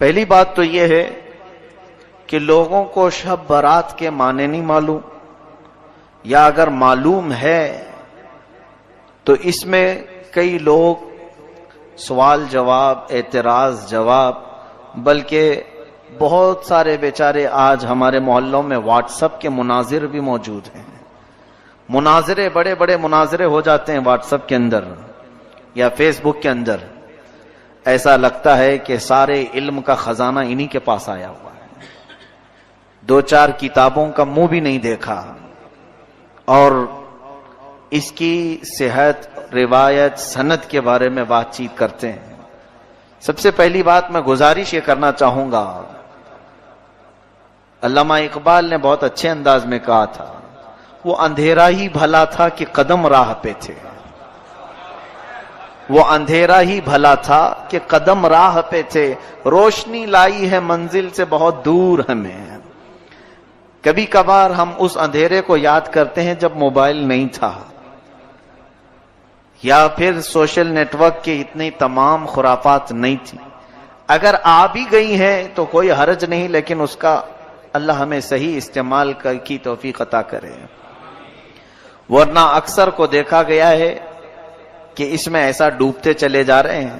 پہلی بات تو یہ ہے کہ لوگوں کو شب برات کے معنی نہیں معلوم، یا اگر معلوم ہے تو اس میں کئی لوگ سوال جواب، اعتراض جواب، بلکہ بہت سارے بیچارے آج ہمارے محلوں میں واٹس ایپ کے مناظر بھی موجود ہیں. مناظرے، بڑے بڑے مناظرے ہو جاتے ہیں واٹس ایپ کے اندر یا فیس بک کے اندر. ایسا لگتا ہے کہ سارے علم کا خزانہ انہی کے پاس آیا ہوا ہے. دو چار کتابوں کا منہ بھی نہیں دیکھا اور اس کی صحت، روایت، سند کے بارے میں بات چیت کرتے ہیں. سب سے پہلی بات میں گزارش یہ کرنا چاہوں گا، علامہ اقبال نے بہت اچھے انداز میں کہا تھا، وہ اندھیرا ہی بھلا تھا کہ قدم راہ پہ تھے. وہ اندھیرا ہی بھلا تھا کہ قدم راہ پہ تھے، روشنی لائی ہے منزل سے بہت دور ہمیں. کبھی کبھار ہم اس اندھیرے کو یاد کرتے ہیں جب موبائل نہیں تھا یا پھر سوشل نیٹ ورک کے اتنی تمام خرافات نہیں تھی. اگر آ بھی گئی ہیں تو کوئی حرج نہیں، لیکن اس کا اللہ ہمیں صحیح استعمال کی توفیق عطا کرے. ورنہ اکثر کو دیکھا گیا ہے کہ اس میں ایسا ڈوبتے چلے جا رہے ہیں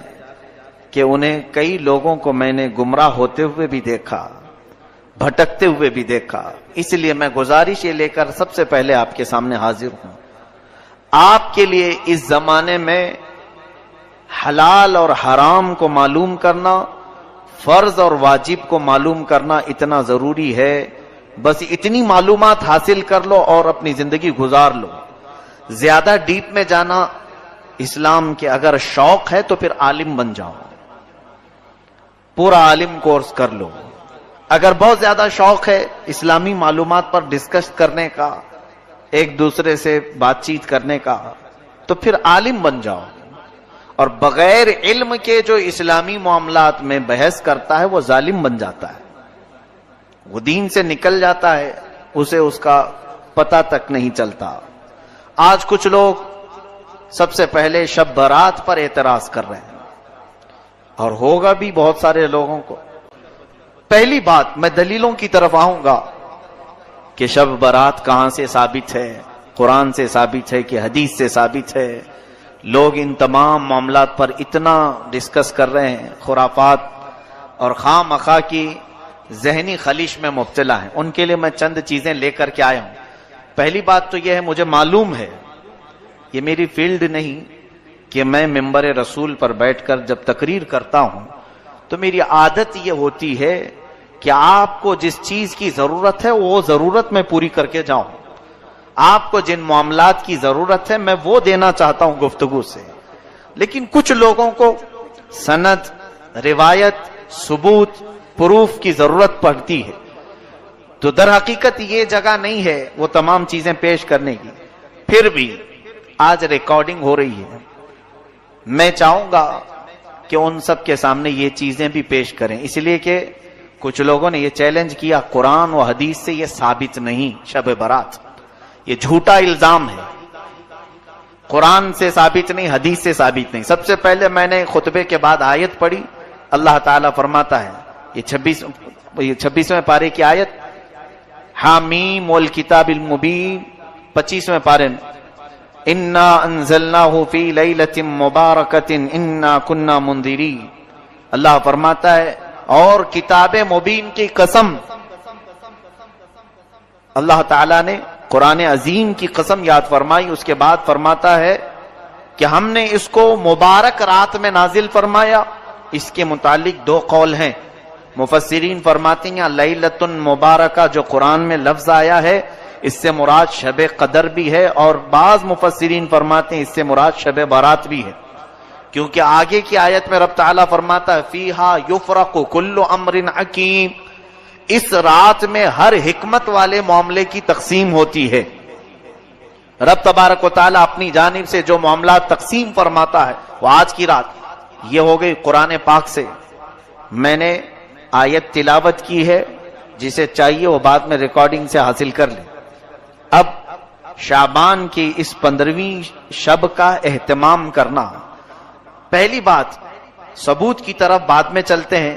کہ انہیں کئی لوگوں کو میں نے گمراہ ہوتے ہوئے بھی دیکھا، بھٹکتے ہوئے بھی دیکھا. اس لیے میں گزارش یہ لے کر سب سے پہلے آپ کے سامنے حاضر ہوں. آپ کے لیے اس زمانے میں حلال اور حرام کو معلوم کرنا، فرض اور واجب کو معلوم کرنا اتنا ضروری ہے. بس اتنی معلومات حاصل کر لو اور اپنی زندگی گزار لو. زیادہ ڈیپ میں جانا اسلام کے اگر شوق ہے تو پھر عالم بن جاؤ، پورا عالم کورس کر لو. اگر بہت زیادہ شوق ہے اسلامی معلومات پر ڈسکس کرنے کا، ایک دوسرے سے بات چیت کرنے کا، تو پھر عالم بن جاؤ. اور بغیر علم کے جو اسلامی معاملات میں بحث کرتا ہے وہ ظالم بن جاتا ہے، وہ دین سے نکل جاتا ہے، اسے اس کا پتہ تک نہیں چلتا. آج کچھ لوگ سب سے پہلے شب برات پر اعتراض کر رہے ہیں، اور ہوگا بھی بہت سارے لوگوں کو. پہلی بات میں دلیلوں کی طرف آؤں گا کہ شب برات کہاں سے ثابت ہے. قرآن سے ثابت ہے کہ حدیث سے ثابت ہے. لوگ ان تمام معاملات پر اتنا ڈسکس کر رہے ہیں، خرافات اور خواہ مخواہ کی ذہنی خلیش میں مبتلا ہیں. ان کے لیے میں چند چیزیں لے کر کے آیا ہوں. پہلی بات تو یہ ہے، مجھے معلوم ہے، یہ میری فیلڈ نہیں کہ میں ممبر رسول پر بیٹھ کر جب تقریر کرتا ہوں تو میری عادت یہ ہوتی ہے کہ آپ کو جس چیز کی ضرورت ہے وہ ضرورت میں پوری کر کے جاؤں. آپ کو جن معاملات کی ضرورت ہے میں وہ دینا چاہتا ہوں گفتگو سے. لیکن کچھ لوگوں کو سند، روایت، ثبوت، پروف کی ضرورت پڑتی ہے، تو در حقیقت یہ جگہ نہیں ہے وہ تمام چیزیں پیش کرنے کی. پھر بھی آج ریکارڈنگ ہو رہی ہے، میں چاہوں گا کہ ان سب کے سامنے یہ چیزیں بھی پیش کریں، اس لیے کہ کچھ لوگوں نے یہ چیلنج کیا قرآن و حدیث سے یہ ثابت نہیں شب برات. یہ جھوٹا الزام ہے. قرآن سے ثابت نہیں، حدیث سے ثابت نہیں. سب سے پہلے میں نے خطبے کے بعد آیت پڑھی. اللہ تعالیٰ فرماتا ہے، یہ 26ویں پارے کی آیت، حامیم والکتاب المبین، 25ویں پارے میں، انا انزلناہ فی لیلۃ مبارکۃ انا کنا منذرین. اللہ فرماتا ہے اور کتاب مبین کی قسم، اللہ تعالیٰ نے قرآن عظیم کی قسم یاد فرمائی. اس کے بعد فرماتا ہے کہ ہم نے اس کو مبارک رات میں نازل فرمایا. اس کے متعلق دو قول ہیں. مفسرین فرماتے ہیں لیلۃ مبارکہ جو قرآن میں لفظ آیا ہے اس سے مراد شب قدر بھی ہے، اور بعض مفسرین فرماتے ہیں اس سے مراد شب برات بھی ہے، کیونکہ آگے کی آیت میں رب تعالیٰ فرماتا ہے فیہا یفرق کل امر حکیم، اس رات میں ہر حکمت والے معاملے کی تقسیم ہوتی ہے. رب تبارک و تعالیٰ اپنی جانب سے جو معاملات تقسیم فرماتا ہے وہ آج کی رات یہ ہو گئی قرآن پاک سے. میں نے آیت تلاوت کی ہے، جسے چاہیے وہ بعد میں ریکارڈنگ سے حاصل کر لیں. اب شعبان کی اس 15ویں شب کا اہتمام کرنا، پہلی بات ثبوت کی طرف بعد میں چلتے ہیں.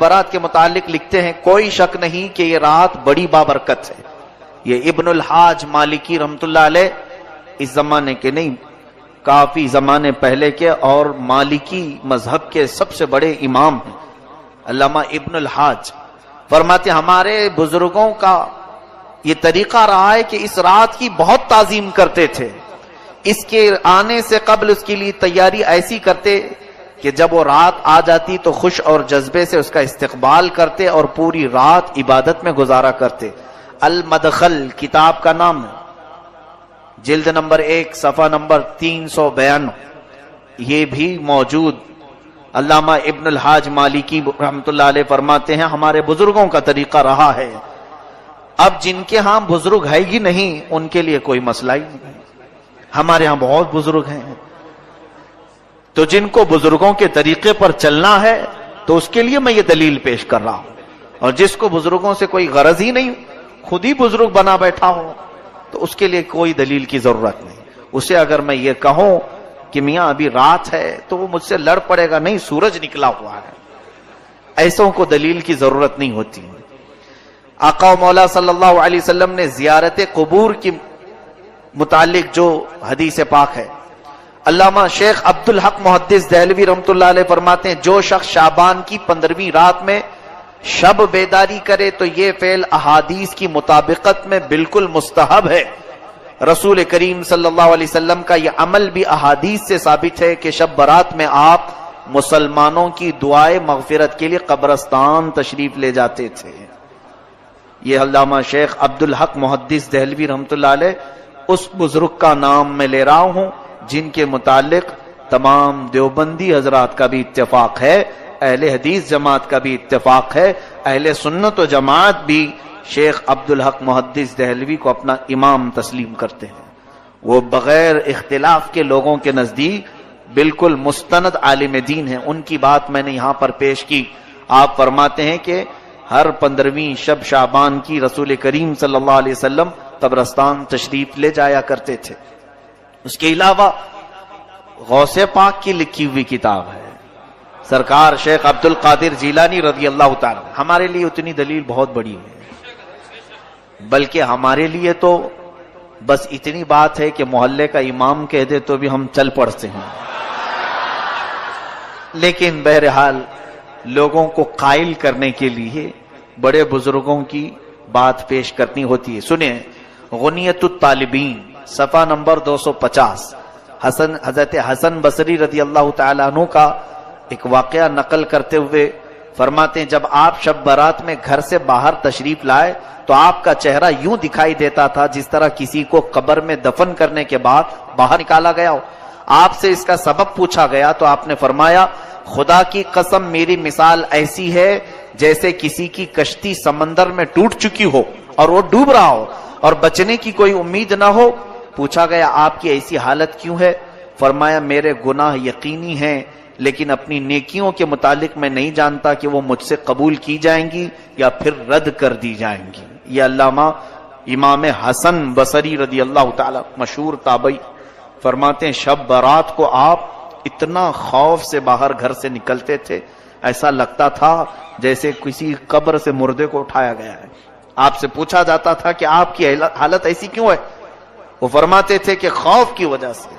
برات کے متعلق لکھتے ہیں، کوئی شک نہیں کہ یہ رات بڑی بابرکت ہے۔ یہ ابن الحاج مالکی رحمۃ اللہ علیہ اس زمانے کے نہیں، کافی زمانے پہلے کے، اور مالکی مذہب کے سب سے بڑے امام ہیں علامہ ابن الحاج۔ فرماتے ہمارے بزرگوں کا یہ طریقہ رہا ہے کہ اس رات کی بہت تعظیم کرتے تھے، اس کے آنے سے قبل اس کے لیے تیاری ایسی کرتے کہ جب وہ رات آ جاتی تو خوش اور جذبے سے اس کا استقبال کرتے اور پوری رات عبادت میں گزارا کرتے۔ المدخل کتاب کا نام ہے، جلد نمبر 1 صفحہ نمبر 392، یہ بھی موجود۔ علامہ ابن الحاج مالکی رحمۃ اللہ علیہ فرماتے ہیں ہمارے بزرگوں کا طریقہ رہا ہے۔ اب جن کے ہاں بزرگ ہے ہی نہیں ان کے لیے کوئی مسئلہ ہی نہیں، ہمارے ہاں بہت بزرگ ہیں، تو جن کو بزرگوں کے طریقے پر چلنا ہے تو اس کے لیے میں یہ دلیل پیش کر رہا ہوں، اور جس کو بزرگوں سے کوئی غرض ہی نہیں، خود ہی بزرگ بنا بیٹھا ہو، تو اس کے لیے کوئی دلیل کی ضرورت نہیں۔ اسے اگر میں یہ کہوں کہ میاں ابھی رات ہے تو وہ مجھ سے لڑ پڑے گا، نہیں سورج نکلا ہوا ہے، ایسوں کو دلیل کی ضرورت نہیں ہوتی۔ آقا و مولا صلی اللہ علیہ وسلم نے زیارت قبور کی متعلق جو حدیث پاک ہے، علامہ شیخ عبدالحق محدث دہلوی رحمۃ اللہ علیہ فرماتے ہیں جو شخص شعبان کی 15ویں رات میں شب بیداری کرے تو یہ فعل احادیث کی مطابقت میں بالکل مستحب ہے۔ رسول کریم صلی اللہ علیہ وسلم کا یہ عمل بھی احادیث سے ثابت ہے کہ شب برات میں آپ مسلمانوں کی دعائے مغفرت کے لیے قبرستان تشریف لے جاتے تھے۔ یہ علامہ شیخ عبدالحق محدث دہلوی رحمۃ اللہ علیہ اس بزرگ کا نام میں لے رہا ہوں جن کے متعلق تمام دیوبندی حضرات کا بھی اتفاق ہے، اہل حدیث جماعت کا بھی اتفاق ہے، اہل سنت و جماعت بھی شیخ عبدالحق محدث دہلوی کو اپنا امام تسلیم کرتے ہیں۔ وہ بغیر اختلاف کے لوگوں کے نزدیک بالکل مستند عالم دین ہیں۔ ان کی بات میں نے یہاں پر پیش کی۔ آپ فرماتے ہیں کہ ہر 15ویں شب شعبان کی رسول کریم صلی اللہ علیہ وسلم قبرستان تشریف لے جایا کرتے تھے۔ اس کے علاوہ غوث پاک کی لکھی ہوئی کتاب ہے، سرکار شیخ عبد القادر جیلانی رضی اللہ تعالی، ہمارے لیے اتنی دلیل بہت بڑی ہے، بلکہ ہمارے لیے تو بس اتنی بات ہے کہ محلے کا امام کہہ دے تو بھی ہم چل پڑتے ہیں، لیکن بہرحال لوگوں کو قائل کرنے کے لیے بڑے بزرگوں کی بات پیش کرنی ہوتی ہے۔ سنیں غنیت الطالبین صفحہ نمبر 250، حضرت حسن بصری رضی اللہ تعالیٰ عنہ کا ایک واقعہ نقل کرتے ہوئے فرماتے ہیں جب آپ شب برات میں گھر سے باہر تشریف لائے تو آپ کا چہرہ یوں دکھائی دیتا تھا جس طرح کسی کو قبر میں دفن کرنے کے بعد باہر نکالا گیا ہو۔ آپ سے اس کا سبب پوچھا گیا تو آپ نے فرمایا خدا کی قسم میری مثال ایسی ہے جیسے کسی کی کشتی سمندر میں ٹوٹ چکی ہو اور وہ ڈوب رہا ہو اور بچنے کی کوئی امید نہ ہو۔ پوچھا گیا آپ کی ایسی حالت کیوں ہے؟ فرمایا میرے گناہ یقینی ہیں لیکن اپنی نیکیوں کے متعلق میں نہیں جانتا کہ وہ مجھ سے قبول کی جائیں گی یا پھر رد کر دی جائیں گی۔ یہ علامہ امام حسن بصری رضی اللہ تعالی مشہور تابعی فرماتے ہیں شب برات کو آپ اتنا خوف سے باہر گھر سے نکلتے تھے ایسا لگتا تھا جیسے کسی قبر سے مردے کو اٹھایا گیا ہے۔ آپ سے پوچھا جاتا تھا کہ آپ کی حالت ایسی کیوں ہے؟ وہ فرماتے تھے کہ خوف کی وجہ سے،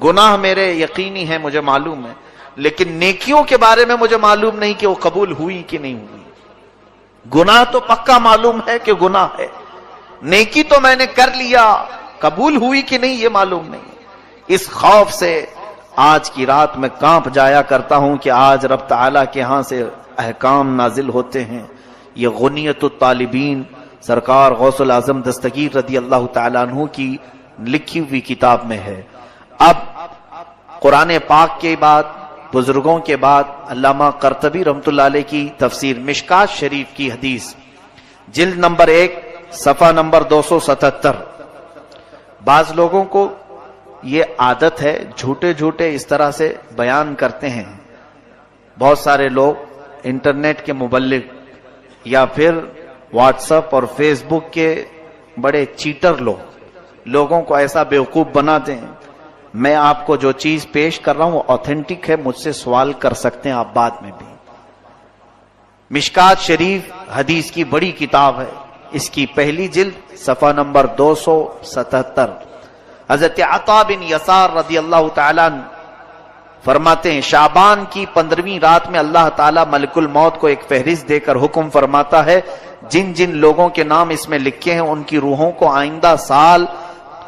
گناہ میرے یقینی ہے مجھے معلوم ہے لیکن نیکیوں کے بارے میں مجھے معلوم نہیں کہ وہ قبول ہوئی کہ نہیں ہوئی۔ گناہ تو پکا معلوم ہے کہ گناہ ہے، نیکی تو میں نے کر لیا، قبول ہوئی کہ نہیں یہ معلوم نہیں۔ اس خوف سے آج کی رات میں کانپ جایا کرتا ہوں کہ آج رب تعالیٰ کے ہاں سے احکام نازل ہوتے ہیں۔ یہ غنیت الطالبین سرکار غوث العظم دستگیر رضی اللہ تعالیٰ عنہ کی لکھی ہوئی کتاب میں ہے۔ اب قرآن پاک کے بعد بزرگوں کے بعد علامہ قرطبی رحمۃ اللہ علیہ کی تفسیر مشکات شریف کی حدیث جلد نمبر 1 صفحہ نمبر 277۔ بعض لوگوں کو یہ عادت ہے جھوٹے جھوٹے اس طرح سے بیان کرتے ہیں، بہت سارے لوگ انٹرنیٹ کے مبلغ یا پھر واٹس ایپ اور فیس بک کے بڑے چیٹر لوگوں کو ایسا بیوقوف بناتے ہیں میں آپ کو جو چیز پیش کر رہا ہوں وہ آتھینٹک ہے، مجھ سے سوال کر سکتے ہیں آپ بعد میں بھی۔ مشکات شریف حدیث کی بڑی کتاب ہے، اس کی پہلی جلد صفحہ نمبر 277۔ حضرت عطا بن یسار رضی اللہ تعالیٰ عنہ فرماتے ہیں شعبان کی 15ویں رات میں اللہ تعالیٰ ملک الموت کو ایک فہرست دے کر حکم فرماتا ہے جن جن لوگوں کے نام اس میں لکھے ہیں ان کی روحوں کو آئندہ سال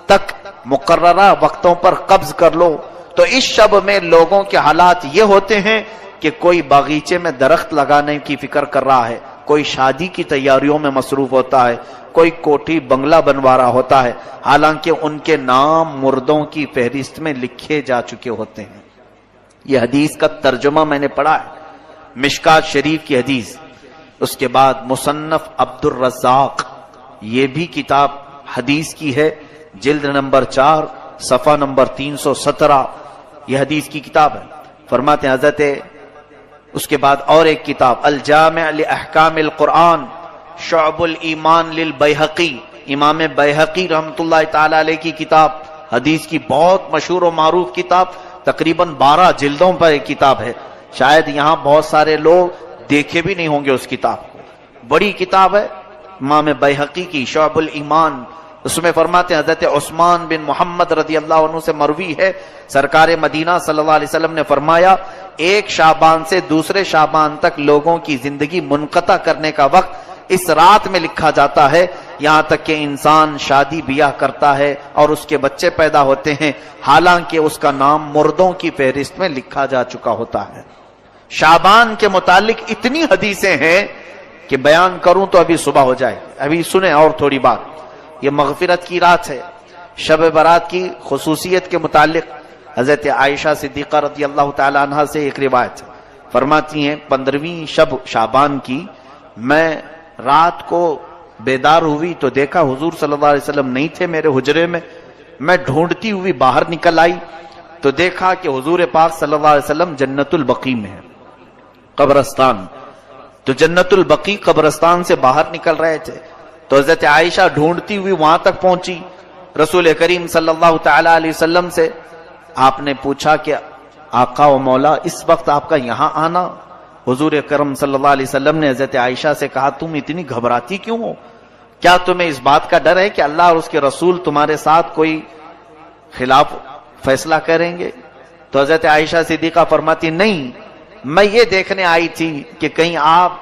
تک مقررہ وقتوں پر قبض کر لو۔ تو اس شب میں لوگوں کے حالات یہ ہوتے ہیں کہ کوئی باغیچے میں درخت لگانے کی فکر کر رہا ہے، کوئی شادی کی تیاریوں میں مصروف ہوتا ہے، کوئی کوٹھی بنگلہ بنوا رہا ہوتا ہے، حالانکہ ان کے نام مردوں کی فہرست میں لکھے جا چکے ہوتے ہیں۔ یہ حدیث کا ترجمہ میں نے پڑھا ہے، مشکات شریف کی حدیث۔ اس کے بعد مصنف عبد الرزاق، یہ بھی کتاب حدیث کی ہے، جلد نمبر 4 صفحہ نمبر 317، یہ حدیث کی کتاب ہے۔ فرماتے ہیں حضرت، اس کے بعد اور ایک کتاب الجامع لاحکام القرآن شعب الایمان للبیہقی، امام بیہقی رحمۃ اللہ تعالی علیہ کی کتاب، حدیث کی بہت مشہور و معروف کتاب، تقریباً 12 جلدوں پر ایک کتاب ہے، شاید یہاں بہت سارے لوگ دیکھے بھی نہیں ہوں گے اس کتاب کو، بڑی کتاب ہے امام بیہقی کی شعب الایمان۔ اس میں فرماتے ہیں حضرت عثمان بن محمد رضی اللہ عنہ سے مروی ہے، سرکار مدینہ صلی اللہ علیہ وسلم نے فرمایا ایک شعبان سے دوسرے شعبان تک لوگوں کی زندگی منقطع کرنے کا وقت اس رات میں لکھا جاتا ہے، یہاں تک کہ انسان شادی بیاہ کرتا ہے اور اس کے بچے پیدا ہوتے ہیں، حالانکہ اس کا نام مردوں کی فہرست میں لکھا جا چکا ہوتا ہے۔ شعبان کے متعلق اتنی حدیثیں ہیں کہ بیان کروں تو ابھی صبح ہو جائے۔ ابھی سنیں اور تھوڑی بات، یہ مغفرت کی رات ہے، شب برات کی خصوصیت کے متعلق حضرت عائشہ صدیقہ رضی اللہ تعالی عنہ سے ایک روایت ہے، فرماتی ہیں 15ویں شب شعبان کی میں رات کو بیدار ہوئی تو دیکھا حضور صلی اللہ علیہ وسلم نہیں تھے میرے حجرے میں، میں ڈھونڈتی ہوئی باہر نکل آئی تو دیکھا کہ حضور پاک صلی اللہ علیہ وسلم جنت البقیع میں ہے، قبرستان، تو جنت البقیع قبرستان سے باہر نکل رہے تھے، تو حضرت عائشہ ڈھونڈتی ہوئی وہاں تک پہنچی، رسول کریم صلی اللہ تعالی علیہ وسلم سے آپ نے پوچھا کہ آقا و مولا اس وقت آپ کا یہاں آنا؟ حضور کرم صلی اللہ علیہ وسلم نے حضرت عائشہ سے کہا تم اتنی گھبراتی کیوں ہو؟ کیا تمہیں اس بات کا ڈر ہے کہ اللہ اور اس کے رسول تمہارے ساتھ کوئی خلاف فیصلہ کریں گے؟ تو حضرت عائشہ صدیقہ فرماتی نہیں، میں یہ دیکھنے آئی تھی کہ کہیں آپ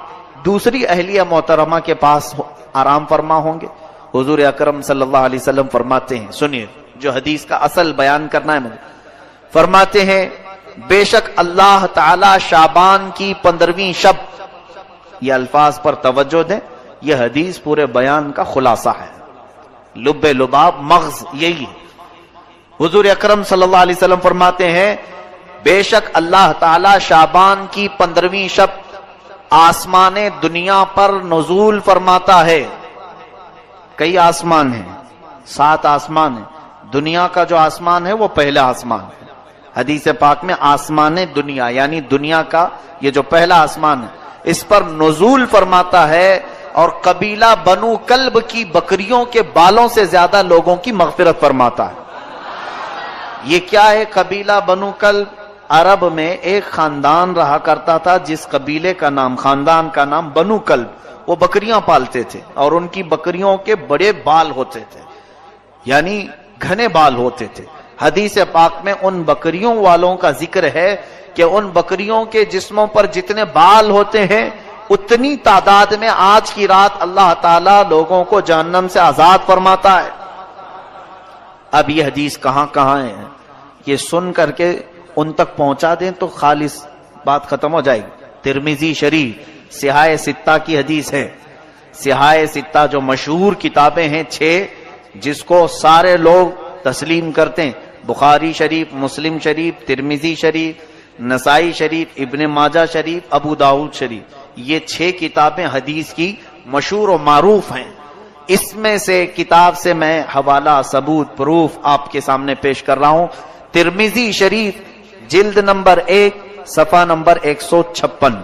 دوسری اہلیہ محترمہ کے پاس آرام فرما ہوں گے۔ حضور اکرم صلی اللہ علیہ وسلم فرماتے ہیں، سنیے جو حدیث کا اصل بیان کرنا ہے مجھے، فرماتے ہیں بے شک اللہ تعالی شعبان کی 15ویں شب، یہ الفاظ پر توجہ دیں، یہ حدیث پورے بیان کا خلاصہ ہے، لب لباب مغز یہی ہے۔ حضور اکرم صلی اللہ علیہ وسلم فرماتے ہیں بے شک اللہ تعالی شعبان کی 15ویں شب آسمان دنیا پر نزول فرماتا ہے۔ کئی آسمان ہیں، 7 آسمان ہیں، دنیا کا جو آسمان ہے وہ پہلا آسمان ہے، حدیث پاک میں آسمان دنیا یعنی دنیا کا یہ جو پہلا آسمان ہے اس پر نزول فرماتا ہے، اور قبیلہ بنو کلب کی بکریوں کے بالوں سے زیادہ لوگوں کی مغفرت فرماتا ہے۔ یہ کیا ہے قبیلہ بنو کلب؟ عرب میں ایک خاندان رہا کرتا تھا جس قبیلے کا نام، خاندان کا نام بنو کلب، وہ بکریاں پالتے تھے اور ان کی بکریوں کے بڑے بال ہوتے تھے، یعنی گھنے بال ہوتے تھے۔ حدیث پاک میں ان بکریوں والوں کا ذکر ہے کہ ان بکریوں کے جسموں پر جتنے بال ہوتے ہیں اتنی تعداد میں آج کی رات اللہ تعالیٰ لوگوں کو جہنم سے آزاد فرماتا ہے۔ اب یہ حدیث کہاں کہاں ہے یہ سن کر کے ان تک پہنچا دیں تو خالص بات ختم ہو جائے گی۔ ترمذی شریف سیاہ ستہ کی حدیث ہے، سیاہ ستہ جو مشہور کتابیں ہیں 6 جس کو سارے لوگ تسلیم کرتے ہیں، بخاری شریف، مسلم شریف، ترمذی شریف، نسائی شریف، ابن ماجہ شریف، ابو داؤد شریف، یہ 6 کتابیں حدیث کی مشہور و معروف ہیں۔ اس میں سے کتاب سے میں حوالہ، ثبوت، پروف آپ کے سامنے پیش کر رہا ہوں۔ ترمذی شریف جلد نمبر 1 صفحہ نمبر 156،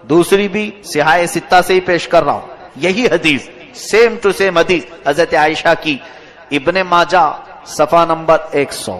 دوسری بھی سیاہ ستہ سے ہی پیش کر رہا ہوں، یہی حدیث سیم ٹو سیم حدیث حضرت عائشہ کی، ابن ماجہ صفحہ نمبر 100،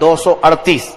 238।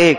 1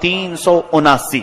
379।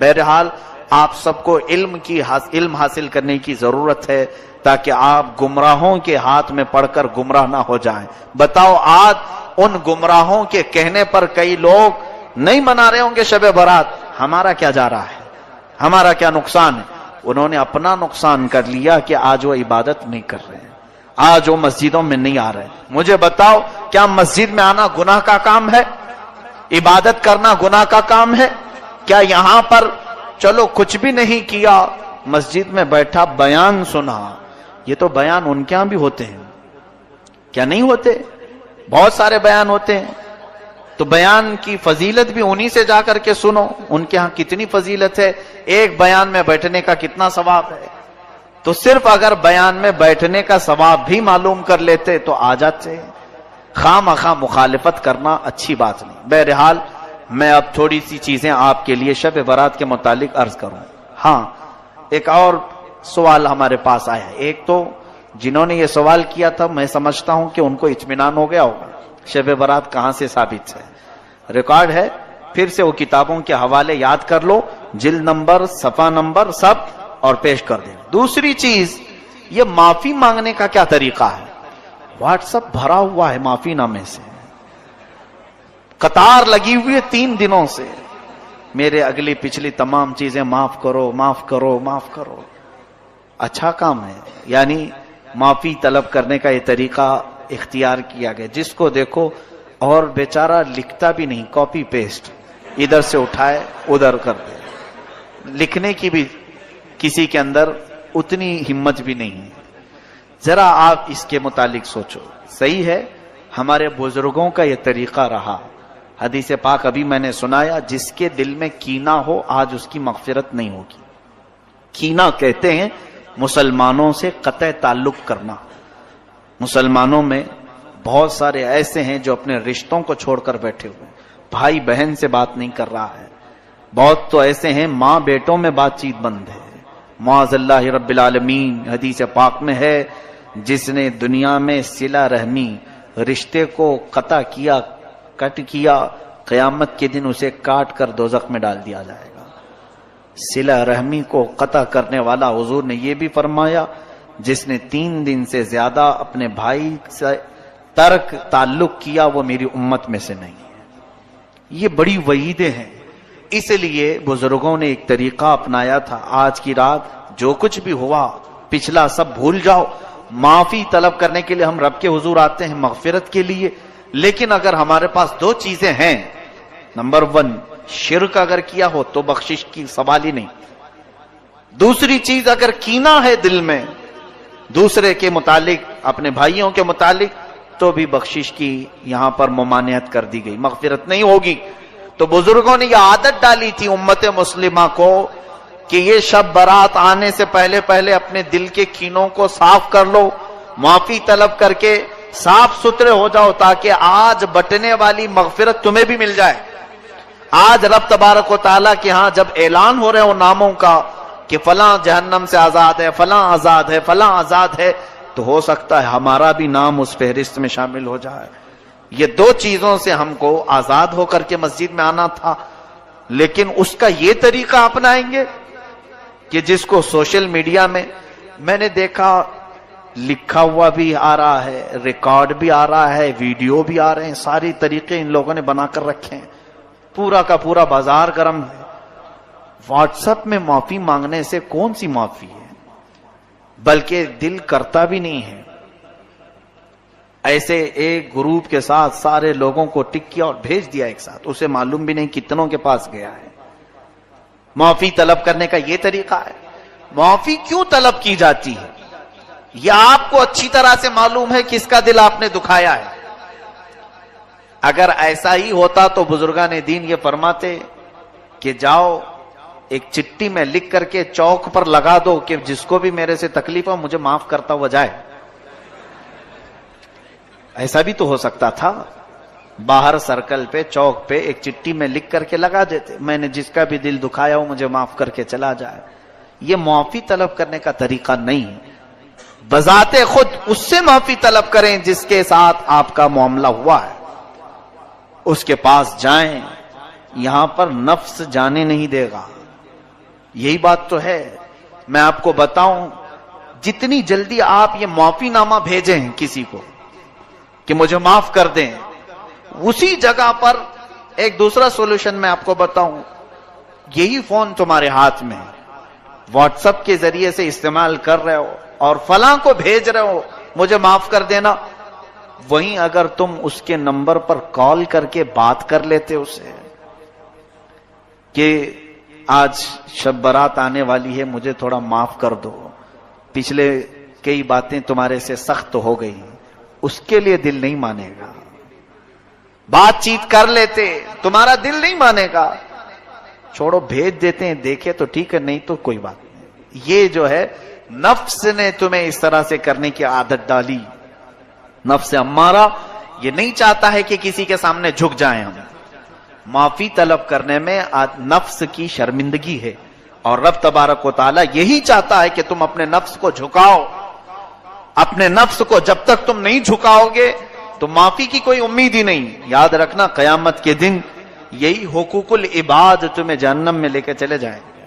بہرحال آپ سب کو علم حاصل کرنے کی ضرورت ہے تاکہ آپ گمراہوں کے ہاتھ میں پڑ کر گمراہ نہ ہو جائیں۔ بتاؤ آج ان گمراہوں کے کہنے پر کئی لوگ نہیں منا رہے ہوں گے شب برات، ہمارا کیا جا رہا ہے، ہمارا کیا نقصان ہے؟ انہوں نے اپنا نقصان کر لیا کہ آج وہ عبادت نہیں کر رہے ہیں، آج وہ مسجدوں میں نہیں آ رہے ہیں۔ مجھے بتاؤ کیا مسجد میں آنا گناہ کا کام ہے؟ عبادت کرنا گناہ کا کام ہے؟ کیا یہاں پر چلو کچھ بھی نہیں کیا، مسجد میں بیٹھا بیان سنا، یہ تو بیان ان کے ہاں بھی ہوتے ہیں، کیا نہیں ہوتے؟ بہت سارے بیان ہوتے ہیں، تو بیان کی فضیلت بھی انہی سے جا کر کے سنو، ان کے ہاں کتنی فضیلت ہے، ایک بیان میں بیٹھنے کا کتنا ثواب ہے۔ تو صرف اگر بیان میں بیٹھنے کا ثواب بھی معلوم کر لیتے تو آ جاتے، خواہ مخواہ مخالفت کرنا اچھی بات نہیں۔ بہرحال میں اب تھوڑی سی چیزیں آپ کے لیے شب برات کے متعلق عرض کروں۔ ہاں ایک اور سوال ہمارے پاس آیا ہے، ایک تو جنہوں نے یہ سوال کیا تھا میں سمجھتا ہوں کہ ان کو اطمینان ہو گیا ہوگا شب برات کہاں سے ثابت ہے، ریکارڈ ہے، پھر سے وہ کتابوں کے حوالے یاد کر لو، جلد نمبر، صفحہ نمبر سب، اور پیش کر دیں۔ دوسری چیز یہ معافی مانگنے کا کیا طریقہ ہے؟ واٹس ایپ بھرا ہوا ہے معافی نامے سے، قطار لگی ہوئی ہے 3 دنوں سے، میرے اگلی پچھلی تمام چیزیں معاف کرو معاف کرو معاف کرو۔ اچھا کام ہے، یعنی معافی طلب کرنے کا یہ طریقہ اختیار کیا گیا، جس کو دیکھو اور بیچارہ لکھتا بھی نہیں، کاپی پیسٹ ادھر سے اٹھائے ادھر کر دے، لکھنے کی بھی کسی کے اندر اتنی ہمت بھی نہیں ہے۔ ذرا آپ اس کے متعلق سوچو، صحیح ہے ہمارے بزرگوں کا یہ طریقہ رہا، حدیث پاک ابھی میں نے سنایا، جس کے دل میں کینہ ہو آج اس کی مغفرت نہیں ہوگی۔ کینہ کہتے ہیں مسلمانوں سے قطع تعلق کرنا۔ مسلمانوں میں بہت سارے ایسے ہیں جو اپنے رشتوں کو چھوڑ کر بیٹھے ہوئے ہیں، بھائی بہن سے بات نہیں کر رہا ہے، بہت تو ایسے ہیں ماں بیٹوں میں بات چیت بند ہے۔ معاذ اللہ رب العالمین، حدیث پاک میں ہے جس نے دنیا میں صلہ رحمی رشتے کو قطع کیا، کٹ کیا، قیامت کے دن اسے کاٹ کر دوزخ میں ڈال دیا جائے گا۔ صلہ رحمی کو قطع کرنے والا، حضور نے یہ بھی فرمایا جس نے 3 دن سے زیادہ اپنے بھائی سے ترک تعلق کیا وہ میری امت میں سے نہیں ہے۔ یہ بڑی وعیدیں ہیں، اس لیے بزرگوں نے ایک طریقہ اپنایا تھا، آج کی رات جو کچھ بھی ہوا پچھلا سب بھول جاؤ، معافی طلب کرنے کے لیے ہم رب کے حضور آتے ہیں مغفرت کے لیے، لیکن اگر ہمارے پاس 2 چیزیں ہیں، نمبر 1 شرک اگر کیا ہو تو بخشش کی سوال ہی نہیں، دوسری چیز اگر کینہ ہے دل میں دوسرے کے متعلق، اپنے بھائیوں کے متعلق، تو بھی بخشش کی یہاں پر ممانعت کر دی گئی، مغفرت نہیں ہوگی۔ تو بزرگوں نے یہ عادت ڈالی تھی امت مسلمہ کو کہ یہ شب برات آنے سے پہلے پہلے اپنے دل کے کینوں کو صاف کر لو، معافی طلب کر کے صاف ستھرے ہو جاؤ، تاکہ آج بٹنے والی مغفرت تمہیں بھی مل جائے۔ آج رب تبارک و تعالیٰ کے ہاں جب اعلان ہو رہے ہو ناموں کا کہ فلاں جہنم سے آزاد ہے، فلاں آزاد ہے، فلاں آزاد ہے، تو ہو سکتا ہے ہمارا بھی نام اس فہرست میں شامل ہو جائے۔ یہ 2 چیزوں سے ہم کو آزاد ہو کر کے مسجد میں آنا تھا، لیکن اس کا یہ طریقہ اپنائیں گے کہ جس کو سوشل میڈیا میں نے دیکھا لکھا ہوا بھی آ رہا ہے، ریکارڈ بھی آ رہا ہے، ویڈیو بھی آ رہے ہیں، ساری طریقے ان لوگوں نے بنا کر رکھے ہیں، پورا کا پورا بازار گرم ہے۔ واٹس ایپ میں معافی مانگنے سے کون سی معافی ہے، بلکہ دل کرتا بھی نہیں ہے۔ ایسے ایک گروپ کے ساتھ سارے لوگوں کو ٹک کیا اور بھیج دیا ایک ساتھ، اسے معلوم بھی نہیں کتنوں کے پاس گیا ہے۔ معافی طلب کرنے کا یہ طریقہ ہے۔ معافی کیوں طلب کی جاتی ہے یہ آپ کو اچھی طرح سے معلوم ہے، کس کا دل آپ نے دکھایا ہے۔ اگر ایسا ہی ہوتا تو بزرگان دین یہ فرماتے کہ جاؤ ایک چٹھی میں لکھ کر کے چوک پر لگا دو کہ جس کو بھی میرے سے تکلیف ہو مجھے معاف کرتا ہوا جائے۔ ایسا بھی تو ہو سکتا تھا، باہر سرکل پہ چوک پہ ایک چٹھی میں لکھ کر کے لگا دیتے، میں نے جس کا بھی دل دکھایا ہو مجھے معاف کر کے چلا جائے۔ یہ معافی طلب کرنے کا طریقہ نہیں ہے۔ بذات خود اس سے معافی طلب کریں جس کے ساتھ آپ کا معاملہ ہوا ہے، اس کے پاس جائیں، یہاں پر نفس جانے نہیں دے گا، یہی بات تو ہے. میں آپ کو بتاؤں, جتنی جلدی آپ یہ معافی نامہ بھیجیں کسی کو کہ مجھے معاف کر دیں, اسی جگہ پر ایک دوسرا سولوشن میں آپ کو بتاؤں, یہی فون تمہارے ہاتھ میں واٹس ایپ کے ذریعے سے استعمال کر رہے ہو اور فلاں کو بھیج رہے ہو مجھے معاف کر دینا, وہیں اگر تم اس کے نمبر پر کال کر کے بات کر لیتے اسے کہ آج شب برات آنے والی ہے, مجھے تھوڑا معاف کر دو, پچھلے کئی باتیں تمہارے سے سخت ہو گئی, اس کے لیے دل نہیں مانے گا. بات چیت کر لیتے, تمہارا دل نہیں مانے گا, چھوڑو بھیج دیتے ہیں, دیکھے تو ٹھیک ہے, نہیں تو کوئی بات نہیں. یہ جو ہے نفس نے تمہیں اس طرح سے کرنے کی عادت ڈالی. نفس امارہ یہ نہیں چاہتا ہے کہ کسی کے سامنے جھک جائیں ہم. معافی طلب کرنے میں نفس کی شرمندگی ہے, اور رب تبارک و تعالی یہی چاہتا ہے کہ تم اپنے نفس کو جھکاؤ. اپنے نفس کو جب تک تم نہیں جھکاؤ گے تو معافی کی کوئی امید ہی نہیں. یاد رکھنا قیامت کے دن یہی حقوق العباد تمہیں جہنم میں لے کے چلے جائیں گے.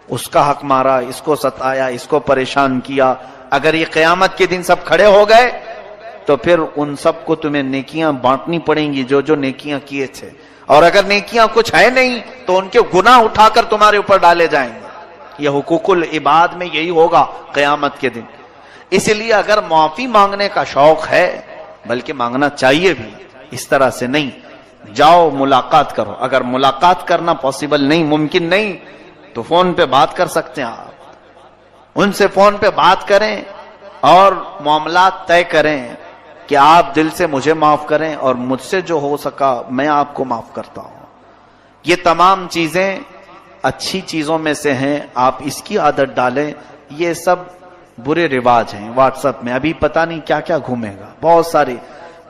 اس کا حق مارا, اس کو ستایا, اس کو پریشان کیا. اگر یہ قیامت کے دن سب کھڑے ہو گئے تو پھر ان سب کو تمہیں نیکیاں بانٹنی پڑیں گی جو جو نیکیاں کیے تھے, اور اگر نیکیاں کچھ ہے نہیں تو ان کے گناہ اٹھا کر تمہارے اوپر ڈالے جائیں گے. یہ حقوق العباد میں یہی ہوگا قیامت کے دن. اس لیے اگر معافی مانگنے کا شوق ہے, بلکہ مانگنا چاہیے بھی, اس طرح سے نہیں, جاؤ ملاقات کرو. اگر ملاقات کرنا پاسبل نہیں, ممکن نہیں, تو فون پہ بات کر سکتے ہیں آپ. ان سے فون پہ بات کریں اور معاملات طے کریں کہ آپ دل سے مجھے معاف کریں اور مجھ سے جو ہو سکا میں آپ کو معاف کرتا ہوں. یہ تمام چیزیں اچھی چیزوں میں سے ہیں, آپ اس کی عادت ڈالیں. یہ سب برے رواج ہیں واٹس ایپ میں, ابھی پتہ نہیں کیا کیا گھومے گا, بہت سارے,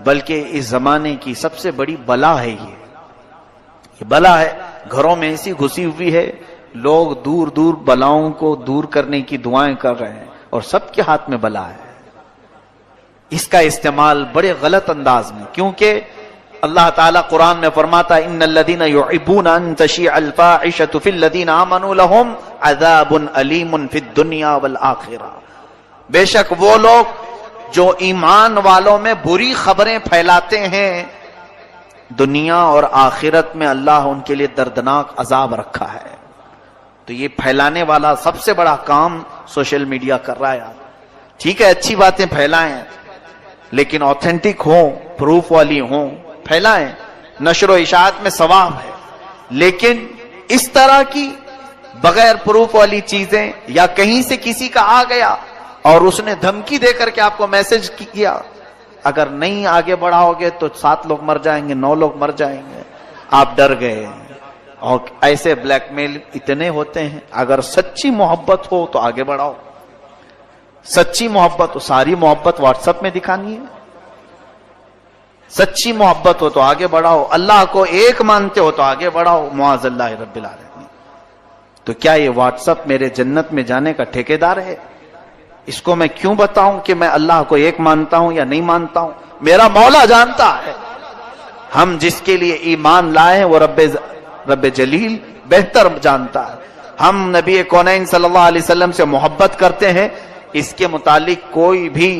بلکہ اس زمانے کی سب سے بڑی بلا ہے یہ بلا ہے. گھروں میں ایسی گھسی ہوئی ہے, لوگ دور دور بلاؤں کو دور کرنے کی دعائیں کر رہے ہیں, اور سب کے ہاتھ میں بلا ہے. اس کا استعمال بڑے غلط انداز میں, کیونکہ اللہ تعالیٰ قرآن میں فرماتا ہے ان الذین یحبون ان تشیع الفاحشۃ فی الذین آمنوا لہم عذاب علیم فی الدنیا والآخرہ. بے شک وہ لوگ جو ایمان والوں میں بری خبریں پھیلاتے ہیں, دنیا اور آخرت میں اللہ ان کے لیے دردناک عذاب رکھا ہے. تو یہ پھیلانے والا سب سے بڑا کام سوشل میڈیا کر رہا ہے. ٹھیک ہے, اچھی باتیں پھیلائیں, لیکن آتھینٹک ہوں, پروف والی ہوں, پھیلائیں. نشر و اشاعت میں ثواب ہے, لیکن اس طرح کی بغیر پروف والی چیزیں, یا کہیں سے کسی کا آ گیا اور اس نے دھمکی دے کر کے آپ کو میسج کیا, اگر نہیں آگے بڑھاؤ گے تو 7 لوگ مر جائیں گے, 9 لوگ مر جائیں گے, آپ ڈر گئے. اور ایسے بلیک میل اتنے ہوتے ہیں. اگر سچی محبت ہو تو آگے بڑھاؤ, سچی محبت ہو, ساری محبت واٹس ایپ میں دکھانی ہے. سچی محبت ہو تو آگے بڑھاؤ, اللہ کو ایک مانتے ہو تو آگے بڑھاؤ, معاذ اللہ رب العالمین. تو کیا یہ واٹس ایپ میرے جنت میں جانے کا ٹھیکیدار ہے؟ اس کو میں کیوں بتاؤں کہ میں اللہ کو ایک مانتا ہوں یا نہیں مانتا ہوں؟ میرا مولا جانتا ہے. ہم جس کے لیے ایمان لائے ہیں وہ رب جلیل بہتر جانتا ہے. ہم نبی کونین صلی اللہ علیہ وسلم سے محبت کرتے ہیں, اس کے متعلق کوئی بھی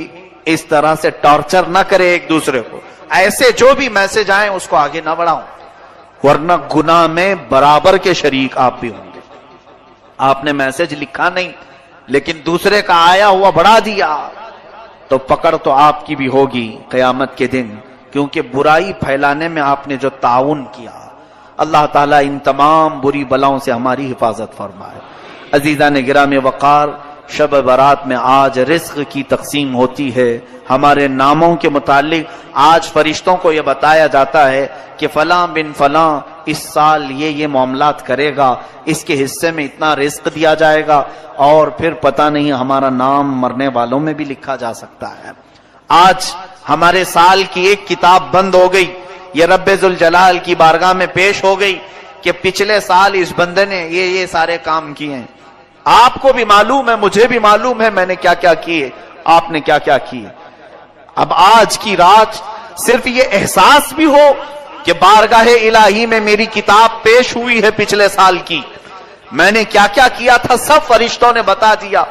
اس طرح سے ٹارچر نہ کرے ایک دوسرے کو. ایسے جو بھی میسج آئیں اس کو آگے نہ بڑھاؤں, ورنہ گناہ میں برابر کے شریک آپ بھی ہوں گے. آپ نے میسج لکھا نہیں لیکن دوسرے کا آیا ہوا بڑھا دیا تو پکڑ تو آپ کی بھی ہوگی قیامت کے دن, کیونکہ برائی پھیلانے میں آپ نے جو تعاون کیا. اللہ تعالیٰ ان تمام بری بلاؤں سے ہماری حفاظت فرمائے. عزیزان گرامی وقار, شب برات میں آج رزق کی تقسیم ہوتی ہے. ہمارے ناموں کے متعلق آج فرشتوں کو یہ بتایا جاتا ہے کہ فلاں بن فلاں اس سال یہ معاملات کرے گا, اس کے حصے میں اتنا رزق دیا جائے گا, اور پھر پتہ نہیں ہمارا نام مرنے والوں میں بھی لکھا جا سکتا ہے. آج ہمارے سال کی ایک کتاب بند ہو گئی, یہ رب ذوالجلال کی بارگاہ میں پیش ہو گئی کہ پچھلے سال اس بندے نے یہ سارے کام کیے ہیں. آپ کو بھی معلوم ہے, مجھے بھی معلوم ہے میں نے کیا کیا کیے, آپ نے کیا کیا کیے. اب آج کی رات صرف یہ احساس بھی ہو کہ بارگاہ الہی میں میری کتاب پیش ہوئی ہے پچھلے سال کی, میں نے کیا کیا کیا تھا سب فرشتوں نے بتا دیا.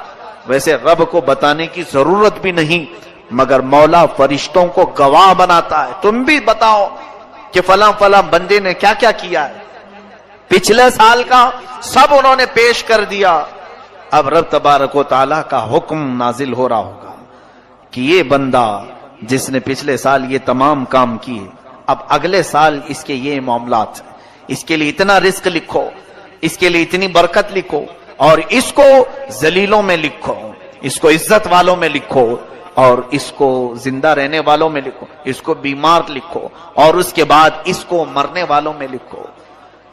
ویسے رب کو بتانے کی ضرورت بھی نہیں، مگر مولا فرشتوں کو گواہ بناتا ہے. تم بھی بتاؤ کہ فلاں فلاں بندے نے کیا کیا کیا ہے. پچھلے سال کا سب انہوں نے پیش کر دیا. اب رب تبارک و تعالیٰ کا حکم نازل ہو رہا ہوگا کہ یہ بندہ جس نے پچھلے سال یہ تمام کام کیے، اب اگلے سال اس کے یہ معاملات ہیں، اس کے لیے اتنا رزق لکھو، اس کے لیے اتنی برکت لکھو، اور اس کو ذلیلوں میں لکھو، اس کو عزت والوں میں لکھو، اور اس کو زندہ رہنے والوں میں لکھو، اس کو بیمار لکھو، اور اس کے بعد اس کو مرنے والوں میں لکھو.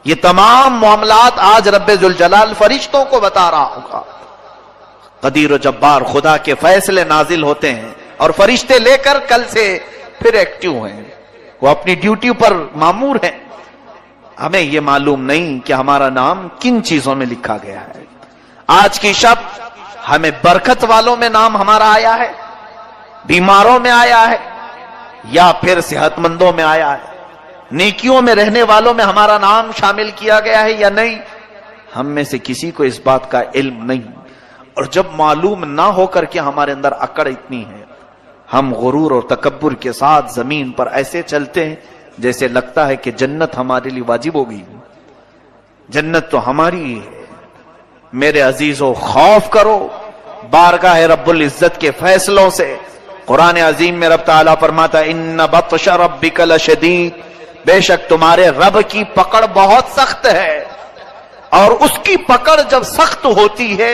یہ تمام معاملات آج رب ذوالجلال فرشتوں کو بتا رہا ہوگا. قدیر و جبار خدا کے فیصلے نازل ہوتے ہیں اور فرشتے لے کر کل سے پھر ایکٹیو ہیں، وہ اپنی ڈیوٹی پر مامور ہیں. ہمیں یہ معلوم نہیں کہ ہمارا نام کن چیزوں میں لکھا گیا ہے. آج کی شب ہمیں برکت والوں میں نام ہمارا آیا ہے، بیماروں میں آیا ہے، یا پھر صحت مندوں میں آیا ہے، نیکیوں میں رہنے والوں میں ہمارا نام شامل کیا گیا ہے یا نہیں. ہم میں سے کسی کو اس بات کا علم نہیں. اور جب معلوم نہ ہو کر کے ہمارے اندر اکڑ اتنی ہے، ہم غرور اور تکبر کے ساتھ زمین پر ایسے چلتے ہیں جیسے لگتا ہے کہ جنت ہمارے لیے واجب ہوگی. جنت تو ہماری ہے. میرے عزیزو، خوف کرو بارگاہ رب العزت کے فیصلوں سے. قرآن عظیم میں رب تعالیٰ فرماتا ہے ان بطش ربک لشدید، بے شک تمہارے رب کی پکڑ بہت سخت ہے. اور اس کی پکڑ جب سخت ہوتی ہے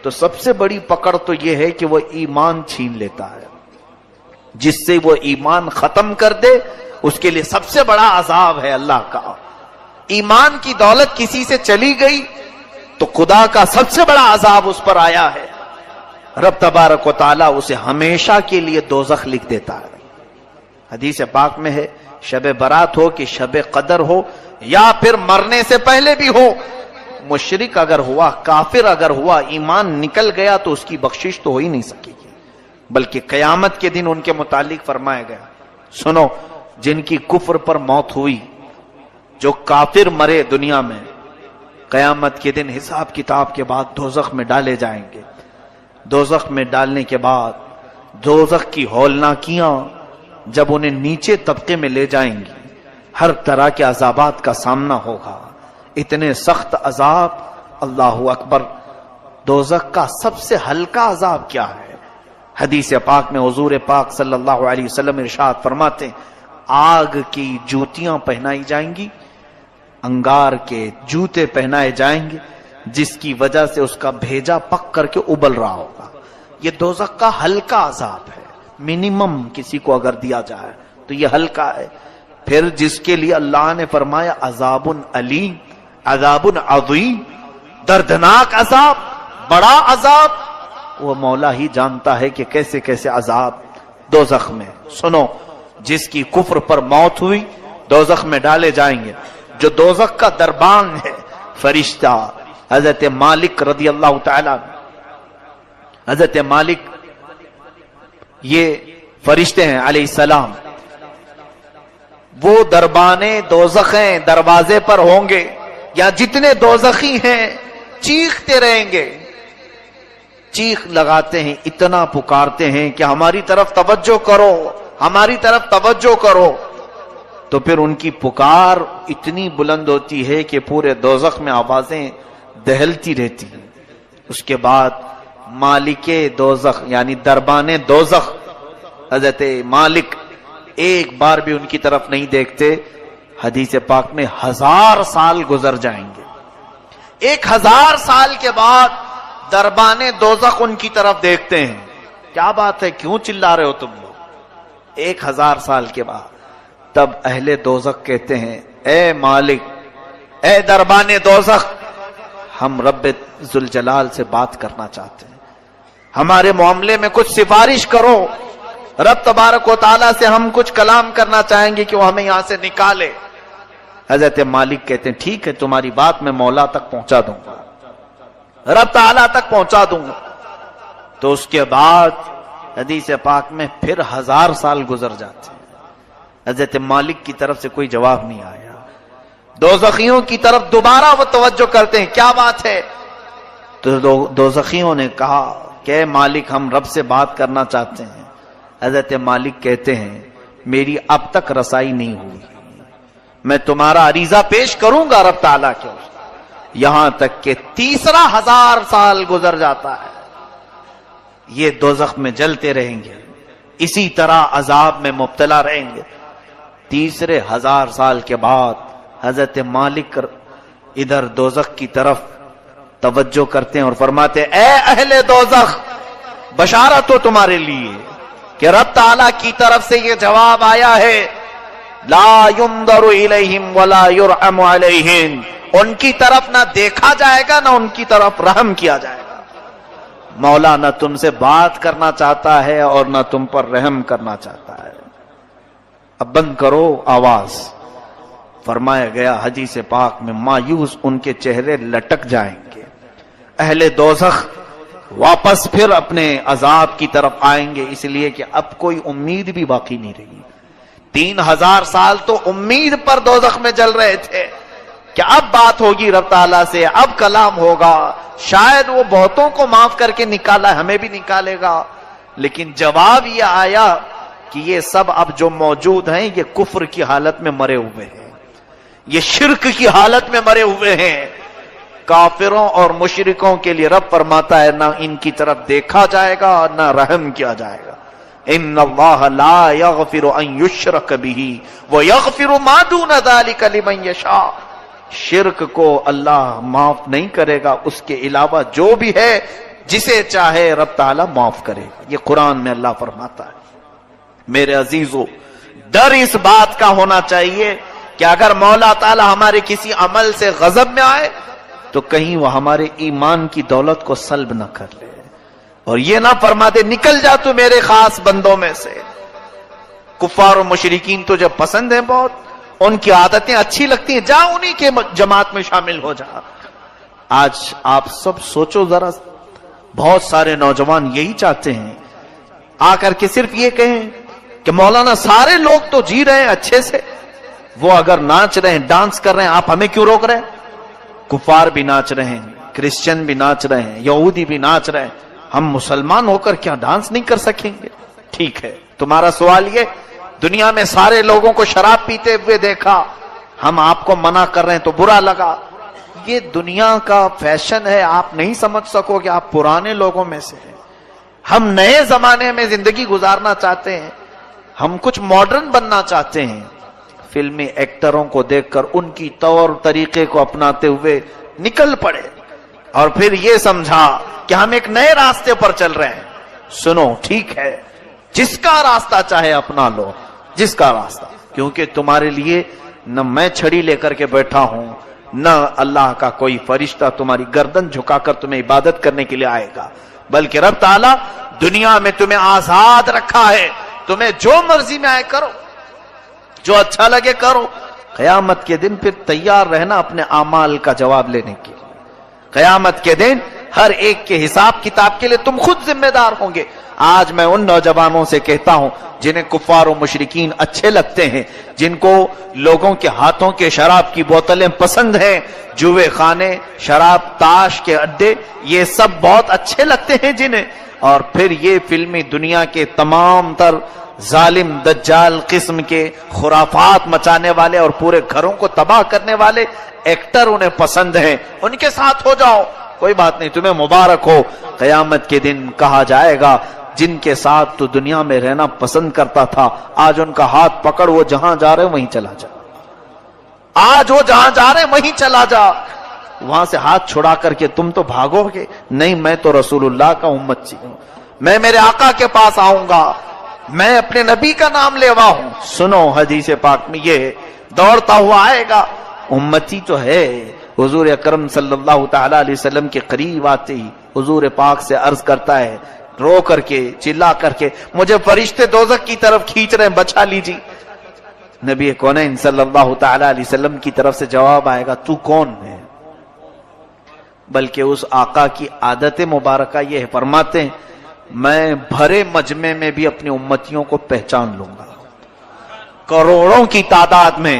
تو سب سے بڑی پکڑ تو یہ ہے کہ وہ ایمان چھین لیتا ہے. جس سے وہ ایمان ختم کر دے اس کے لیے سب سے بڑا عذاب ہے اللہ کا. ایمان کی دولت کسی سے چلی گئی تو خدا کا سب سے بڑا عذاب اس پر آیا ہے. رب تبارک و تعالیٰ اسے ہمیشہ کے لیے دوزخ لکھ دیتا ہے. حدیث پاک میں ہے شب برات ہو کہ شب قدر ہو یا پھر مرنے سے پہلے بھی ہو، مشرک اگر ہوا، کافر اگر ہوا، ایمان نکل گیا تو اس کی بخشش تو ہو ہی نہیں سکے گی، بلکہ قیامت کے دن ان کے متعلق فرمایا گیا. سنو، جن کی کفر پر موت ہوئی، جو کافر مرے دنیا میں، قیامت کے دن حساب کتاب کے بعد دوزخ میں ڈالے جائیں گے. دوزخ میں ڈالنے کے بعد دوزخ کی ہولناکیاں جب انہیں نیچے طبقے میں لے جائیں گی، ہر طرح کے عذابات کا سامنا ہوگا. اتنے سخت عذاب. اللہ اکبر. دوزخ کا سب سے ہلکا عذاب کیا ہے؟ حدیث پاک میں حضور پاک صلی اللہ علیہ وسلم ارشاد فرماتے ہیں آگ کی جوتیاں پہنائی جائیں گی، انگار کے جوتے پہنائے جائیں گے، جس کی وجہ سے اس کا بھیجا پک کر کے ابل رہا ہوگا. یہ دوزخ کا ہلکا عذاب ہے. منیمم کسی کو اگر دیا جائے تو یہ ہلکا ہے. پھر جس کے لیے اللہ نے فرمایا عذاب علیم، عذاب عظیم، دردناک عذاب، بڑا عذاب، وہ مولا ہی جانتا ہے کہ کیسے کیسے عذاب دوزخ میں. سنو، جس کی کفر پر موت ہوئی دوزخ میں ڈالے جائیں گے. جو دوزخ کا دربان ہے فرشتہ حضرت مالک رضی اللہ تعالی، حضرت مالک یہ فرشتے ہیں علیہ السلام، وہ دربانے دوزخیں دروازے پر ہوں گے، یا جتنے دوزخی ہیں چیختے رہیں گے، چیخ لگاتے ہیں، اتنا پکارتے ہیں کہ ہماری طرف توجہ کرو، ہماری طرف توجہ کرو. تو پھر ان کی پکار اتنی بلند ہوتی ہے کہ پورے دوزخ میں آوازیں دہلتی رہتی ہیں. اس کے بعد مالک دوزخ یعنی دربان دوزخ حضرت مالک ایک بار بھی ان کی طرف نہیں دیکھتے. حدیث پاک میں 1000 سال گزر جائیں گے. 1000 سال کے بعد دربان دوزخ ان کی طرف دیکھتے ہیں. کیا بات ہے، کیوں چلا رہے ہو تم لوگ؟ 1000 سال کے بعد تب اہل دوزخ کہتے ہیں اے مالک، اے دربان دوزخ، ہم رب ذوالجلال سے بات کرنا چاہتے ہیں، ہمارے معاملے میں کچھ سفارش کرو. رب تبارک و تعالیٰ سے ہم کچھ کلام کرنا چاہیں گے کہ وہ ہمیں یہاں سے نکالے. حضرت مالک کہتے ہیں ٹھیک ہے، تمہاری بات میں مولا تک پہنچا دوں گا، رب تعالیٰ تک پہنچا دوں گا. تو اس کے بعد حدیث پاک میں پھر 1000 سال گزر جاتے ہیں. حضرت مالک کی طرف سے کوئی جواب نہیں آیا. دوزخیوں کی طرف دوبارہ وہ توجہ کرتے ہیں، کیا بات ہے؟ تو دوزخیوں نے کہا کہ مالک ہم رب سے بات کرنا چاہتے ہیں۔ حضرت مالک کہتے ہیں میری اب تک رسائی نہیں ہوئی، میں تمہارا عریضہ پیش کروں گا رب تعالیٰ کے، یہاں تک کہ 30,000 سال گزر جاتا ہے، یہ دوزخ میں جلتے رہیں گے، اسی طرح عذاب میں مبتلا رہیں گے۔ 30,000 سال کے بعد حضرت مالک ادھر دوزخ کی طرف توجہ کرتے ہیں اور فرماتے ہیں اے اہل دوزخ، بشارت ہو تمہارے لیے کہ رب تعالیٰ کی طرف سے یہ جواب آیا ہے، لا ينظر الیہم ولا یرحم علیہم، ان کی طرف نہ دیکھا جائے گا نہ ان کی طرف رحم کیا جائے گا۔ مولا نہ تم سے بات کرنا چاہتا ہے اور نہ تم پر رحم کرنا چاہتا ہے۔ اب بند کرو آواز۔ فرمایا گیا حدیث پاک میں مایوس ان کے چہرے لٹک جائیں گے، اہل دوزخ واپس پھر اپنے عذاب کی طرف آئیں گے، اس لیے کہ اب کوئی امید بھی باقی نہیں رہی۔ 3,000 سال تو امید پر دوزخ میں جل رہے تھے کہ اب بات ہوگی رب تعالیٰ سے، اب کلام ہوگا، شاید وہ بہتوں کو معاف کر کے نکالا، ہمیں بھی نکالے گا، لیکن جواب یہ آیا کہ یہ سب اب جو موجود ہیں یہ کفر کی حالت میں مرے ہوئے ہیں، یہ شرک کی حالت میں مرے ہوئے ہیں۔ کافروں اور مشرکوں کے لیے رب فرماتا ہے نہ ان کی طرف دیکھا جائے گا نہ رحم کیا جائے گا۔ ان اللہ لا یغفر ان یشرک بہ ویغفر ما دون ذلک لمن یشاء، شرک کو اللہ معاف نہیں کرے گا، اس کے علاوہ جو بھی ہے جسے چاہے رب تعالیٰ معاف کرے گا، یہ قرآن میں اللہ فرماتا ہے۔ میرے عزیزو، ڈر اس بات کا ہونا چاہیے کہ اگر مولا تعالیٰ ہمارے کسی عمل سے غضب میں آئے تو کہیں وہ ہمارے ایمان کی دولت کو سلب نہ کر لے، اور یہ نہ فرما دے نکل جا تو میرے خاص بندوں میں سے۔ کفار و مشرکین تو جب پسند ہیں بہت، ان کی عادتیں اچھی لگتی ہیں، جا انہی کے جماعت میں شامل ہو جا۔ آج آپ سب سوچو ذرا، بہت سارے نوجوان یہی چاہتے ہیں آ کر کے صرف یہ کہیں کہ مولانا سارے لوگ تو جی رہے ہیں اچھے سے، وہ اگر ناچ رہے ہیں ڈانس کر رہے ہیں آپ ہمیں کیوں روک رہے ہیں؟ کفار بھی ناچ رہے ہیں، کرسچن بھی ناچ رہے ہیں، یہودی بھی ناچ رہے ہیں، ہم مسلمان ہو کر کیا ڈانس نہیں کر سکیں گے؟ ٹھیک ہے، تمہارا سوال یہ دنیا میں سارے لوگوں کو شراب پیتے ہوئے دیکھا، ہم آپ کو منع کر رہے ہیں تو برا لگا، یہ دنیا کا فیشن ہے، آپ نہیں سمجھ سکو کہ آپ پرانے لوگوں میں سے ہیں۔ ہم نئے زمانے میں زندگی گزارنا چاہتے ہیں، ہم کچھ ماڈرن بننا چاہتے ہیں۔ فلمی ایکٹروں کو دیکھ کر ان کی طور طریقے کو اپناتے ہوئے نکل پڑے اور پھر یہ سمجھا کہ ہم ایک نئے راستے پر چل رہے ہیں۔ سنو، ٹھیک ہے، جس کا راستہ چاہے اپنا لو، جس کا راستہ، کیونکہ تمہارے لیے نہ میں چھڑی لے کر کے بیٹھا ہوں، نہ اللہ کا کوئی فرشتہ تمہاری گردن جھکا کر تمہیں عبادت کرنے کے لیے آئے گا، بلکہ رب تعالیٰ دنیا میں تمہیں آزاد رکھا ہے، تمہیں جو مرضی میں آئے کرو، جو اچھا لگے کرو۔ قیامت کے دن پھر تیار رہنا اپنے اعمال کا جواب لینے کے لیے۔ قیامت کے دن ہر ایک کے حساب کتاب کے لیے تم خود ذمہ دار ہوں گے۔ آج میں ان نوجوانوں سے کہتا ہوں جنہیں کفار و مشرکین اچھے لگتے ہیں، جن کو لوگوں کے ہاتھوں کے شراب کی بوتلیں پسند ہیں، جوے خانے، شراب، تاش کے اڈے، یہ سب بہت اچھے لگتے ہیں جنہیں، اور پھر یہ فلمی دنیا کے تمام تر ظالم دجال قسم کے خرافات مچانے والے اور پورے گھروں کو تباہ کرنے والے ایکٹر انہیں پسند ہیں، ان کے ساتھ ہو جاؤ، کوئی بات نہیں، تمہیں مبارک ہو۔ قیامت کے دن کہا جائے گا جن کے ساتھ تو دنیا میں رہنا پسند کرتا تھا، آج ان کا ہاتھ پکڑ، وہ جہاں جا رہے وہیں چلا جا، آج وہ جہاں جا رہے وہیں چلا جا، وہاں سے ہاتھ چھڑا کر کے تم تو بھاگو گے، نہیں میں تو رسول اللہ کا امتی ہوں، میں میرے آقا کے پاس آؤں گا، میں اپنے نبی کا نام لیوا ہوں۔ سنو، حدیث پاک میں یہ دوڑتا ہوا آئے گا، امتی تو ہے۔ حضور اکرم صلی اللہ تعالی علیہ وسلم کے قریب آتے ہی حضور پاک سے عرض کرتا ہے، رو کر کے، چلا کر کے، مجھے فرشتے دوزخ کی طرف کھینچ رہے ہیں، بچا لیجیے۔ نبی کونین صلی اللہ تعالی علیہ وسلم کی طرف سے جواب آئے گا، تو کون ہے؟ بلکہ اس آقا کی عادت مبارکہ یہ فرماتے ہیں، میں بھرے مجمع میں بھی اپنی امتیوں کو پہچان لوں گا، کروڑوں کی تعداد میں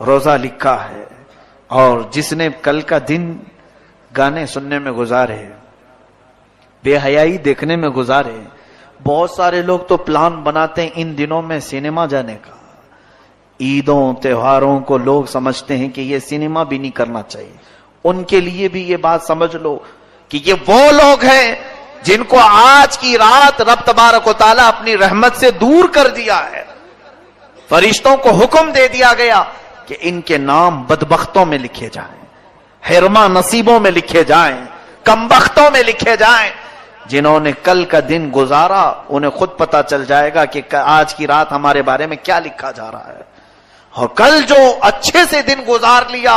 روزہ لکھا ہے، اور جس نے کل کا دن گانے سننے میں گزارے، بے حیائی دیکھنے میں گزارے. بہت سارے لوگ تو پلان بناتے ہیں ان دنوں میں سینما جانے کا. عیدوں تہواروں کو لوگ سمجھتے ہیں کہ یہ سینما بھی نہیں کرنا چاہیے. ان کے لیے بھی یہ بات سمجھ لو کہ یہ وہ لوگ ہیں جن کو آج کی رات رب تبارک و تعالیٰ اپنی رحمت سے دور کر دیا ہے. فرشتوں کو حکم دے دیا گیا کہ ان کے نام بدبختوں میں لکھے جائیں، حرما نصیبوں میں لکھے جائیں، کمبختوں میں لکھے جائیں. جنہوں نے کل کا دن گزارا انہیں خود پتا چل جائے گا کہ آج کی رات ہمارے بارے میں کیا لکھا جا رہا ہے. اور کل جو اچھے سے دن گزار لیا،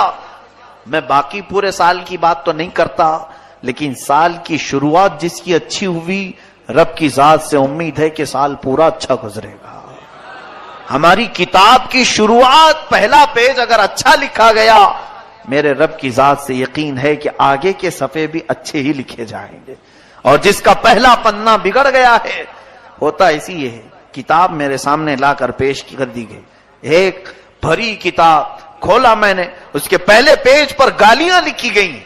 میں باقی پورے سال کی بات تو نہیں کرتا، لیکن سال کی شروعات جس کی اچھی ہوئی، رب کی ذات سے امید ہے کہ سال پورا اچھا گزرے گا. ہماری کتاب کی شروعات پہلا پیج اگر اچھا لکھا گیا، میرے رب کی ذات سے یقین ہے کہ آگے کے صفحے بھی اچھے ہی لکھے جائیں گے. اور جس کا پہلا پنہ بگڑ گیا ہے، ہوتا اسی ہے. کتاب میرے سامنے لا کر پیش کر دی گئی، ایک بھری کتاب کھولا میں نے، اس کے پہلے پیج پر گالیاں لکھی گئیں،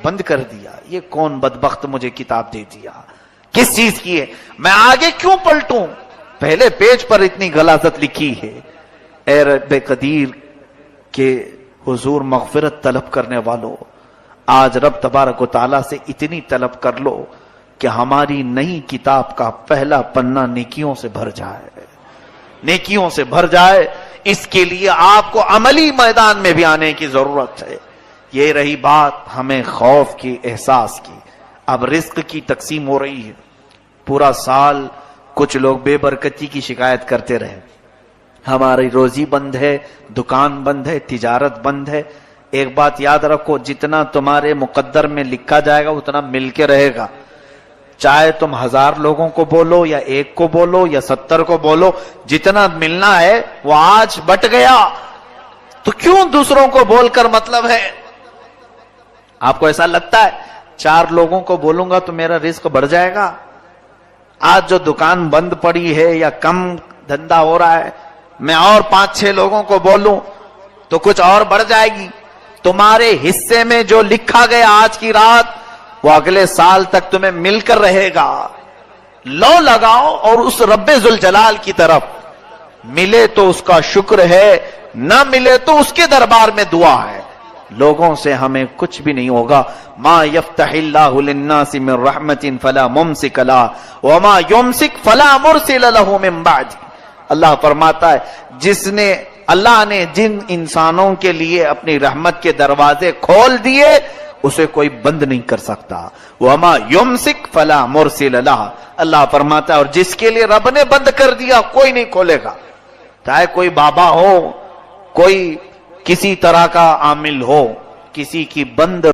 بند کر دیا. یہ کون بدبخت مجھے کتاب دے دیا، کس چیز کی ہے، میں آگے کیوں پلٹوں؟ پہلے پیج پر اتنی غلاظت لکھی ہے. اے رب قدیر کے حضور مغفرت طلب کرنے والوں، آج رب تبارک و تعالیٰ سے اتنی طلب کر لو کہ ہماری نئی کتاب کا پہلا پنہ نیکیوں سے بھر جائے، نیکیوں سے بھر جائے. اس کے لیے آپ کو عملی میدان میں بھی آنے کی ضرورت ہے. یہ رہی بات ہمیں خوف کی، احساس کی. اب رزق کی تقسیم ہو رہی ہے. پورا سال کچھ لوگ بے برکتی کی شکایت کرتے رہے، ہماری روزی بند ہے، دکان بند ہے، تجارت بند ہے. ایک بات یاد رکھو، جتنا تمہارے مقدر میں لکھا جائے گا اتنا مل کے رہے گا. چاہے تم 1000 لوگوں کو بولو یا 1 کو بولو یا 70 کو بولو، جتنا ملنا ہے وہ آج بٹ گیا. تو کیوں دوسروں کو بول کر مطلب ہے؟ آپ کو ایسا لگتا ہے 4 لوگوں کو بولوں گا تو میرا رزق بڑھ جائے گا؟ آج جو دکان بند پڑی ہے یا کم دھندا ہو رہا ہے، میں اور 5-6 لوگوں کو بولوں تو کچھ اور بڑھ جائے گی. تمہارے حصے میں جو لکھا گیا آج کی رات، وہ اگلے سال تک تمہیں مل کر رہے گا. لو لگاؤ اور اس رب ذوالجلال کی طرف، ملے تو اس کا شکر ہے، نہ ملے تو اس کے دربار میں دعا ہے. لوگوں سے ہمیں کچھ بھی نہیں ہوگا. ما یفتح اللہ للناس من رحمت فلا ممسک لها وما یمسک فلا مرسل له من بعد. اللہ فرماتا ہے جس نے، اللہ نے جن انسانوں کے لیے اپنی رحمت کے دروازے کھول دیے اسے کوئی بند نہیں کر سکتا. وما یمسک فلا مرسل لها. اللہ فرماتا ہے اور جس کے لیے رب نے بند کر دیا کوئی نہیں کھولے گا. چاہے کوئی بابا ہو، کوئی کسی طرح کا عامل ہو، کسی کی بند